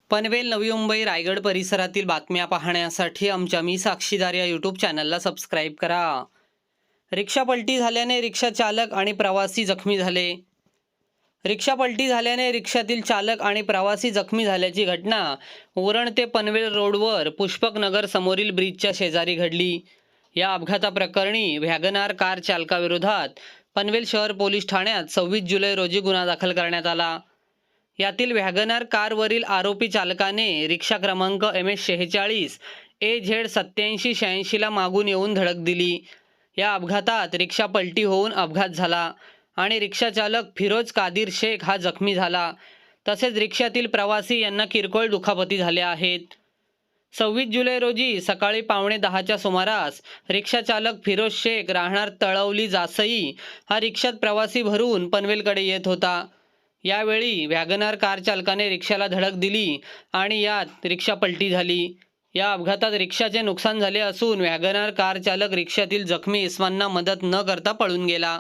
पनवेल, नवी मुंबई, रायगड परिसरातील बातम्या पाहण्यासाठी आमच्या मी साक्षीदार या यूट्यूब चॅनलला सबस्क्राईब करा. रिक्षा पलटी झाल्याने रिक्षा चालक आणि प्रवासी जखमी झाले. रिक्षा पलटी झाल्याने रिक्षातील चालक आणि प्रवासी जखमी झाल्याची घटना उरण ते पनवेल रोडवर पुष्पक नगर समोरील ब्रिजच्या शेजारी घडली. या अपघाताप्रकरणी वॅगनार कार चालकाविरोधात पनवेल शहर पोलीस ठाण्यात 26 जुलै रोजी गुन्हा दाखल करण्यात आला. यातील वॅगनार कारवरील आरोपी चालकाने रिक्षा क्रमांक MS46 AZ 8786 ला मागून येऊन धडक दिली. या अपघातात रिक्षा पलटी होऊन अपघात झाला आणि रिक्षा चालक फिरोज कादिर शेख हा जखमी झाला. तसेच रिक्षातील प्रवासी यांना किरकोळ दुखापती झाल्या आहेत. 26 जुलै रोजी सकाळी 9:15च्या सुमारास रिक्षा चालक फिरोज शेख राहणार तळवली जासई हा रिक्षात प्रवासी भरून पनवेलकडे येत होता. यावेळी वॅगनार कार चालकाने रिक्षाला धडक दिली आणि यात रिक्षा पलटी झाली. या अपघातात रिक्षाचे नुकसान झाले असून वॅगनार कार चालक रिक्षातील जखमी इसमांना मदत न करता पळून गेला.